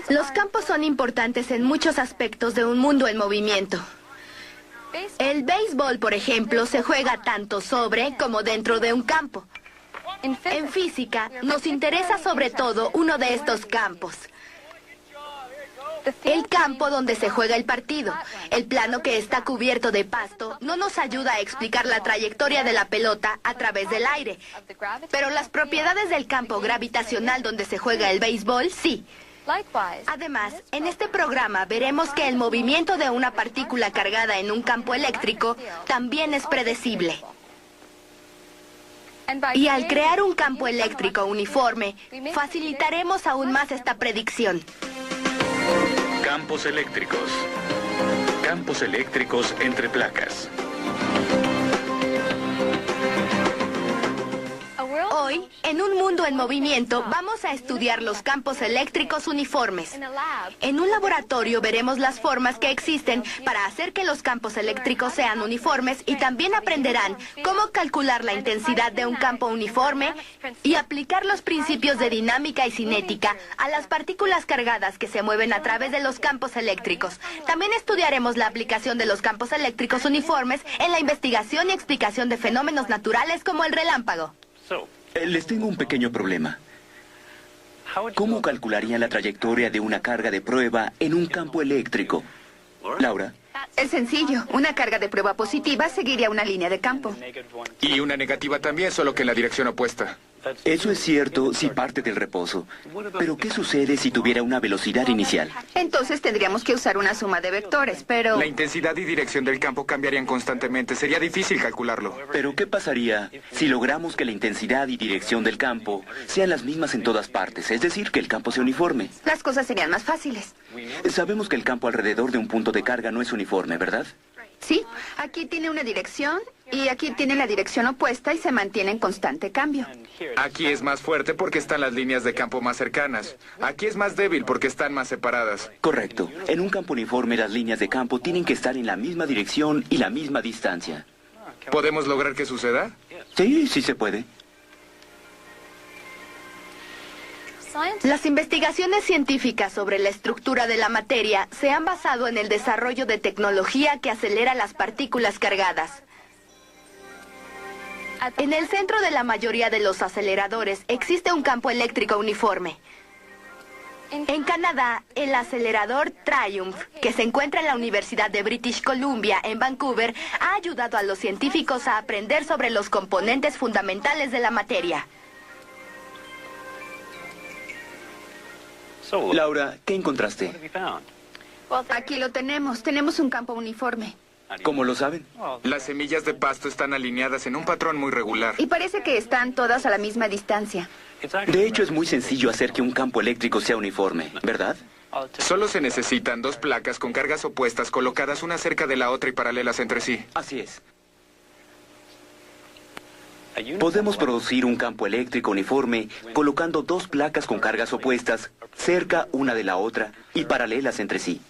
Los campos son importantes en muchos aspectos de un mundo en movimiento. El béisbol, por ejemplo, se juega tanto sobre como dentro de un campo. En física, nos interesa sobre todo uno de estos campos. El campo donde se juega el partido. El plano que está cubierto de pasto no nos ayuda a explicar la trayectoria de la pelota a través del aire. Pero las propiedades del campo gravitacional donde se juega el béisbol, sí. Además, en este programa veremos que el movimiento de una partícula cargada en un campo eléctrico también es predecible. Y al crear un campo eléctrico uniforme, facilitaremos aún más esta predicción. Campos eléctricos. Campos eléctricos entre placas. Hoy, en un mundo en movimiento, vamos a estudiar los campos eléctricos uniformes. En un laboratorio veremos las formas que existen para hacer que los campos eléctricos sean uniformes y también aprenderán cómo calcular la intensidad de un campo uniforme y aplicar los principios de dinámica y cinética a las partículas cargadas que se mueven a través de los campos eléctricos. También estudiaremos la aplicación de los campos eléctricos uniformes en la investigación y explicación de fenómenos naturales como el relámpago. Les tengo un pequeño problema. ¿Cómo calcularían la trayectoria de una carga de prueba en un campo eléctrico? Laura. Es sencillo. Una carga de prueba positiva seguiría una línea de campo. Y una negativa también, solo que en la dirección opuesta. Eso es cierto si parte del reposo. Pero ¿qué sucede si tuviera una velocidad inicial? Entonces tendríamos que usar una suma de vectores, pero... La intensidad y dirección del campo cambiarían constantemente. Sería difícil calcularlo. Pero ¿qué pasaría si logramos que la intensidad y dirección del campo sean las mismas en todas partes? Es decir, que el campo sea uniforme. Las cosas serían más fáciles. Sabemos que el campo alrededor de un punto de carga no es uniforme, ¿verdad? Sí, aquí tiene una dirección y aquí tiene la dirección opuesta y se mantiene en constante cambio. Aquí es más fuerte porque están las líneas de campo más cercanas. Aquí es más débil porque están más separadas. Correcto. En un campo uniforme las líneas de campo tienen que estar en la misma dirección y la misma distancia. ¿Podemos lograr que suceda? Sí, sí se puede. Las investigaciones científicas sobre la estructura de la materia se han basado en el desarrollo de tecnología que acelera las partículas cargadas. En el centro de la mayoría de los aceleradores existe un campo eléctrico uniforme. En Canadá, el acelerador Triumph, que se encuentra en la Universidad de British Columbia, en Vancouver, ha ayudado a los científicos a aprender sobre los componentes fundamentales de la materia. Laura, ¿qué encontraste? Aquí lo tenemos. Tenemos un campo uniforme. ¿Cómo lo saben? Las semillas de pasto están alineadas en un patrón muy regular. Y parece que están todas a la misma distancia. De hecho, es muy sencillo hacer que un campo eléctrico sea uniforme, ¿verdad? Solo se necesitan dos placas con cargas opuestas colocadas una cerca de la otra y paralelas entre sí. Así es. Podemos producir un campo eléctrico uniforme colocando dos placas con cargas opuestas cerca una de la otra y paralelas entre sí.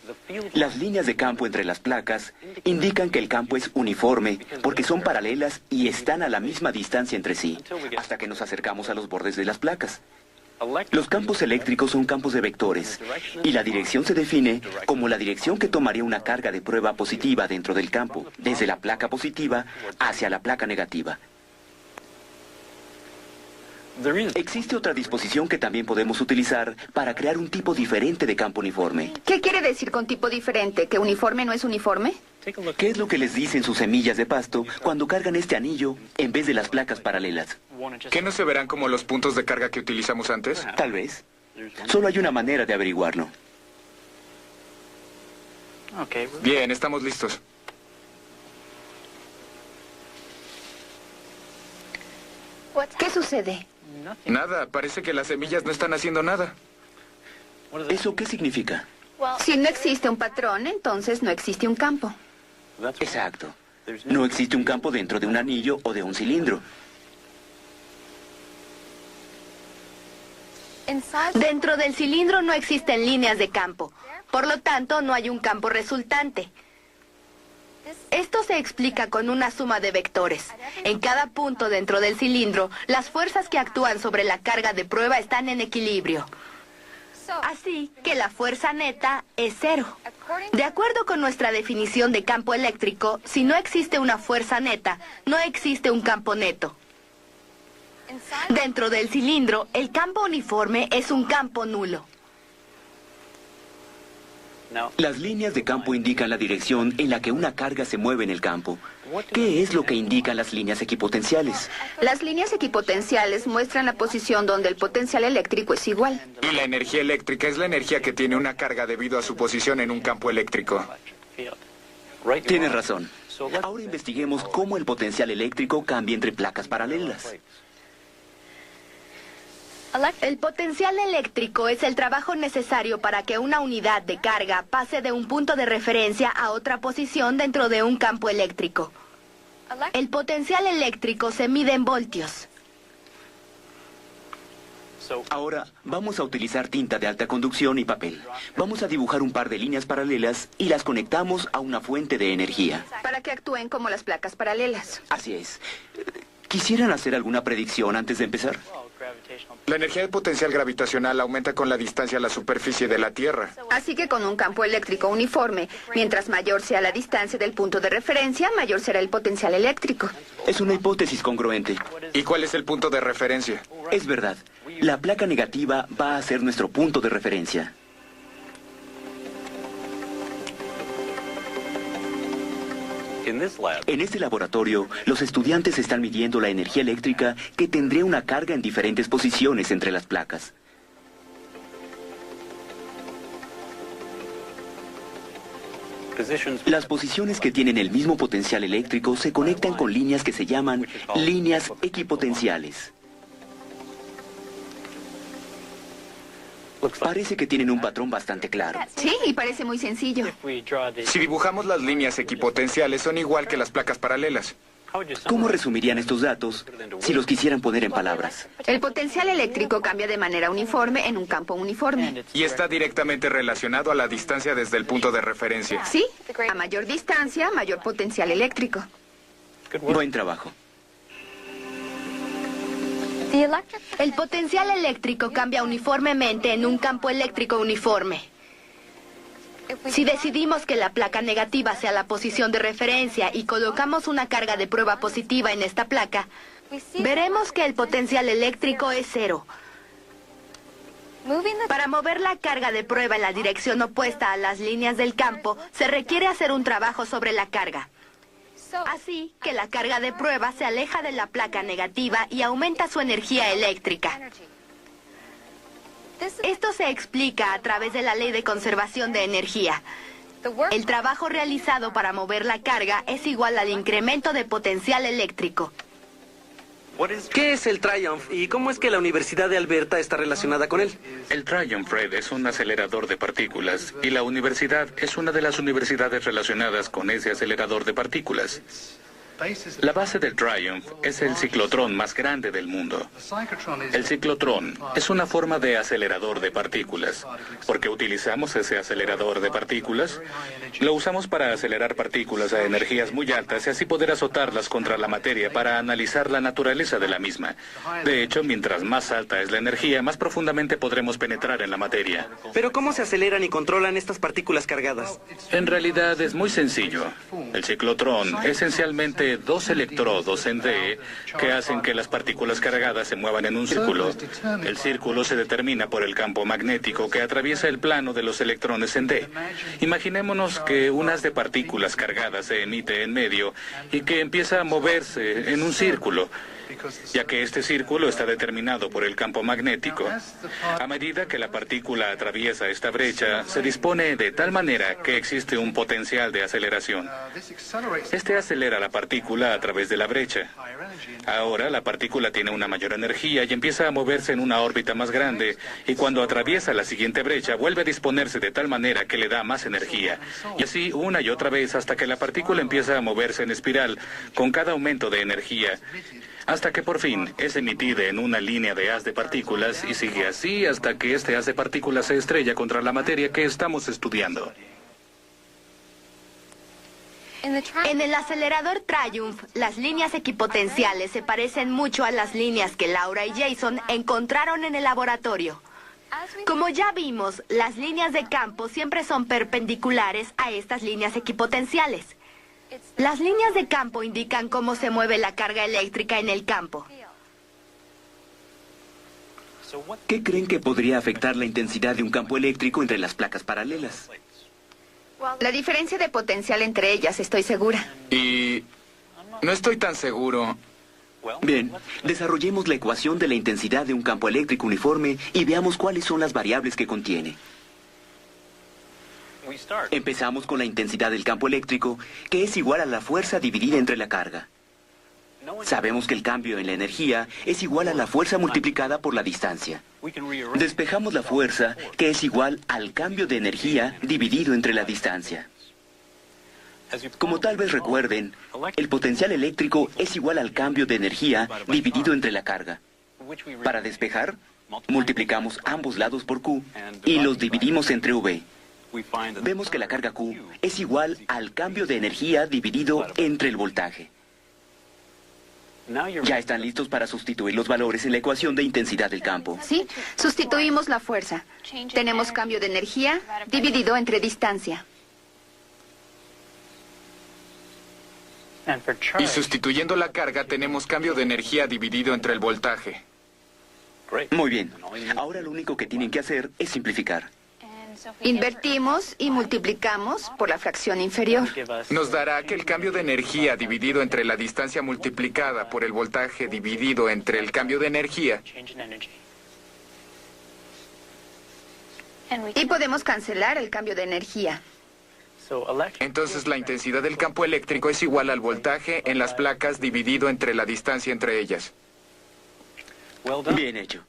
Las líneas de campo entre las placas indican que el campo es uniforme porque son paralelas y están a la misma distancia entre sí, hasta que nos acercamos a los bordes de las placas. Los campos eléctricos son campos de vectores y la dirección se define como la dirección que tomaría una carga de prueba positiva dentro del campo, desde la placa positiva hacia la placa negativa. Existe otra disposición que también podemos utilizar para crear un tipo diferente de campo uniforme. ¿Qué quiere decir con tipo diferente? ¿Que uniforme no es uniforme? ¿Qué es lo que les dicen sus semillas de pasto cuando cargan este anillo en vez de las placas paralelas? ¿Qué no se verán como los puntos de carga que utilizamos antes? Tal vez. Solo hay una manera de averiguarlo. Bien, estamos listos. ¿Qué sucede? Nada, parece que las semillas no están haciendo nada. ¿Eso qué significa? Si no existe un patrón, entonces no existe un campo. Exacto. No existe un campo dentro de un anillo o de un cilindro. Dentro del cilindro no existen líneas de campo. Por lo tanto, no hay un campo resultante. Esto se explica con una suma de vectores. En cada punto dentro del cilindro, las fuerzas que actúan sobre la carga de prueba están en equilibrio. Así que la fuerza neta es cero. De acuerdo con nuestra definición de campo eléctrico, si no existe una fuerza neta, no existe un campo neto. Dentro del cilindro, el campo uniforme es un campo nulo. Las líneas de campo indican la dirección en la que una carga se mueve en el campo. ¿Qué es lo que indican las líneas equipotenciales? Las líneas equipotenciales muestran la posición donde el potencial eléctrico es igual. Y la energía eléctrica es la energía que tiene una carga debido a su posición en un campo eléctrico. Tienes razón. Ahora investiguemos cómo el potencial eléctrico cambia entre placas paralelas. El potencial eléctrico es el trabajo necesario para que una unidad de carga pase de un punto de referencia a otra posición dentro de un campo eléctrico. El potencial eléctrico se mide en voltios. Ahora vamos a utilizar tinta de alta conducción y papel. Vamos a dibujar un par de líneas paralelas y las conectamos a una fuente de energía. Para que actúen como las placas paralelas. Así es. ¿Quisieran hacer alguna predicción antes de empezar? La energía del potencial gravitacional aumenta con la distancia a la superficie de la Tierra. Así que con un campo eléctrico uniforme, mientras mayor sea la distancia del punto de referencia, mayor será el potencial eléctrico. Es una hipótesis congruente. ¿Y cuál es el punto de referencia? Es verdad. La placa negativa va a ser nuestro punto de referencia. En este laboratorio, los estudiantes están midiendo la energía eléctrica que tendría una carga en diferentes posiciones entre las placas. Las posiciones que tienen el mismo potencial eléctrico se conectan con líneas que se llaman líneas equipotenciales. Parece que tienen un patrón bastante claro. Sí, y parece muy sencillo. Si dibujamos las líneas equipotenciales, son igual que las placas paralelas. ¿Cómo resumirían estos datos si los quisieran poner en palabras? El potencial eléctrico cambia de manera uniforme en un campo uniforme. Y está directamente relacionado a la distancia desde el punto de referencia. Sí, a mayor distancia, mayor potencial eléctrico. Buen trabajo. El potencial eléctrico cambia uniformemente en un campo eléctrico uniforme. Si decidimos que la placa negativa sea la posición de referencia y colocamos una carga de prueba positiva en esta placa, veremos que el potencial eléctrico es cero. Para mover la carga de prueba en la dirección opuesta a las líneas del campo, se requiere hacer un trabajo sobre la carga. Así que la carga de prueba se aleja de la placa negativa y aumenta su energía eléctrica. Esto se explica a través de la ley de conservación de energía. El trabajo realizado para mover la carga es igual al incremento de potencial eléctrico. ¿Qué es el Triumph y cómo es que la Universidad de Alberta está relacionada con él? El Triumph Red es un acelerador de partículas y la universidad es una de las universidades relacionadas con ese acelerador de partículas. La base del Triumph es el ciclotrón más grande del mundo. El ciclotrón es una forma de acelerador de partículas. ¿Por qué utilizamos ese acelerador de partículas? Lo usamos para acelerar partículas a energías muy altas y así poder azotarlas contra la materia para analizar la naturaleza de la misma. De hecho, mientras más alta es la energía, más profundamente podremos penetrar en la materia. Pero ¿cómo se aceleran y controlan estas partículas cargadas? En realidad es muy sencillo. El ciclotrón esencialmente dos electrodos en D que hacen que las partículas cargadas se muevan en un círculo. El círculo se determina por el campo magnético que atraviesa el plano de los electrones en D. Imaginémonos que un haz de partículas cargadas se emite en medio y que empieza a moverse en un círculo, ya que este círculo está determinado por el campo magnético. A medida que la partícula atraviesa esta brecha, se dispone de tal manera que existe un potencial de aceleración. Este acelera la partícula a través de la brecha. Ahora la partícula tiene una mayor energía y empieza a moverse en una órbita más grande, y cuando atraviesa la siguiente brecha vuelve a disponerse de tal manera que le da más energía. Y así una y otra vez hasta que la partícula empieza a moverse en espiral con cada aumento de energía, hasta que por fin es emitida en una línea de haz de partículas y sigue así hasta que este haz de partículas se estrella contra la materia que estamos estudiando. En el acelerador Triumph, las líneas equipotenciales se parecen mucho a las líneas que Laura y Jason encontraron en el laboratorio. Como ya vimos, las líneas de campo siempre son perpendiculares a estas líneas equipotenciales. Las líneas de campo indican cómo se mueve la carga eléctrica en el campo. ¿Qué creen que podría afectar la intensidad de un campo eléctrico entre las placas paralelas? La diferencia de potencial entre ellas, estoy segura. Y no estoy tan seguro. Bien, desarrollemos la ecuación de la intensidad de un campo eléctrico uniforme y veamos cuáles son las variables que contiene. Empezamos con la intensidad del campo eléctrico, que es igual a la fuerza dividida entre la carga. Sabemos que el cambio en la energía es igual a la fuerza multiplicada por la distancia. Despejamos la fuerza, que es igual al cambio de energía dividido entre la distancia. Como tal vez recuerden, el potencial eléctrico es igual al cambio de energía dividido entre la carga. Para despejar, multiplicamos ambos lados por Q y los dividimos entre V. Vemos que la carga Q es igual al cambio de energía dividido entre el voltaje. Ya están listos para sustituir los valores en la ecuación de intensidad del campo. Sí, sustituimos la fuerza. Tenemos cambio de energía dividido entre distancia. Y sustituyendo la carga, tenemos cambio de energía dividido entre el voltaje. Muy bien. Ahora lo único que tienen que hacer es simplificar. Invertimos y multiplicamos por la fracción inferior. Nos dará que el cambio de energía dividido entre la distancia multiplicada por el voltaje dividido entre el cambio de energía. Y podemos cancelar el cambio de energía. Entonces la intensidad del campo eléctrico es igual al voltaje en las placas dividido entre la distancia entre ellas. Bien hecho.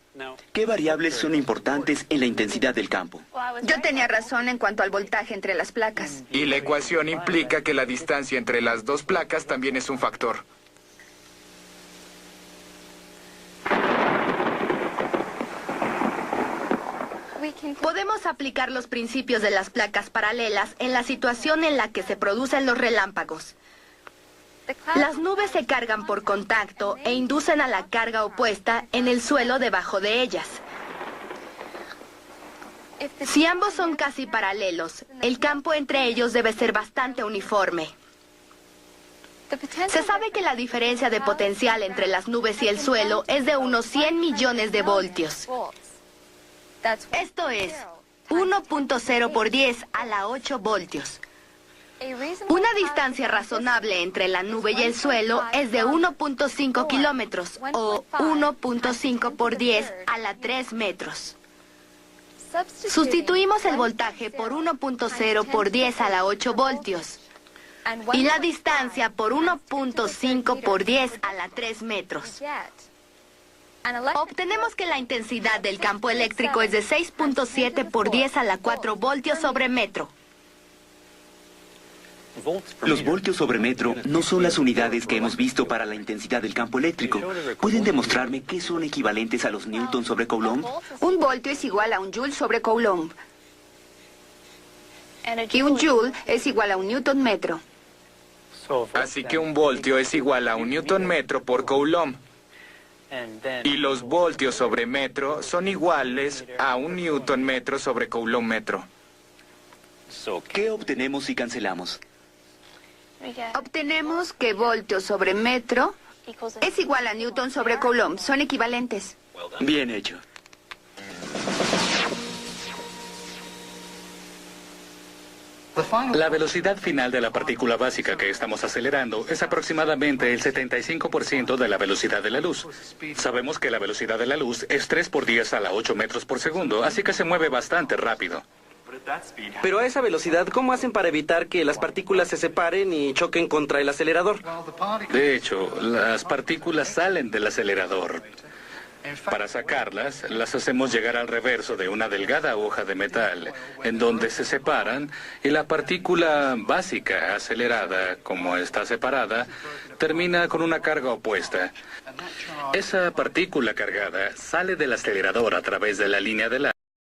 ¿Qué variables son importantes en la intensidad del campo? Yo tenía razón en cuanto al voltaje entre las placas. Y la ecuación implica que la distancia entre las dos placas también es un factor. Podemos aplicar los principios de las placas paralelas en la situación en la que se producen los relámpagos. Las nubes se cargan por contacto e inducen a la carga opuesta en el suelo debajo de ellas. Si ambos son casi paralelos, el campo entre ellos debe ser bastante uniforme. Se sabe que la diferencia de potencial entre las nubes y el suelo es de unos 100 millones de voltios. Esto es 1.0 por 10 a la 8 voltios. Una distancia razonable entre la nube y el suelo es de 1.5 kilómetros o 1.5 por 10 a la 3 metros. Sustituimos el voltaje por 1.0 por 10 a la 8 voltios y la distancia por 1.5 por 10 a la 3 metros. Obtenemos que la intensidad del campo eléctrico es de 6.7 por 10 a la 4 voltios sobre metro. Los voltios sobre metro no son las unidades que hemos visto para la intensidad del campo eléctrico. ¿Pueden demostrarme qué son equivalentes a los newtons sobre coulomb? Un voltio es igual a un joule sobre coulomb. Y un joule es igual a un newton metro. Así que un voltio es igual a un newton metro por coulomb. Y los voltios sobre metro son iguales a un newton metro sobre coulomb metro. ¿Qué obtenemos si cancelamos? Obtenemos que voltio sobre metro es igual a newton sobre coulomb. Son equivalentes. Bien hecho. La velocidad final de la partícula básica que estamos acelerando es aproximadamente el 75% de la velocidad de la luz. Sabemos que la velocidad de la luz es 3 por 10 a la 8 metros por segundo, así que se mueve bastante rápido. Pero a esa velocidad, ¿cómo hacen para evitar que las partículas se separen y choquen contra el acelerador? De hecho, las partículas salen del acelerador. Para sacarlas, las hacemos llegar al reverso de una delgada hoja de metal, en donde se separan, y la partícula básica acelerada, como está separada, termina con una carga opuesta. Esa partícula cargada sale del acelerador a través de la línea de la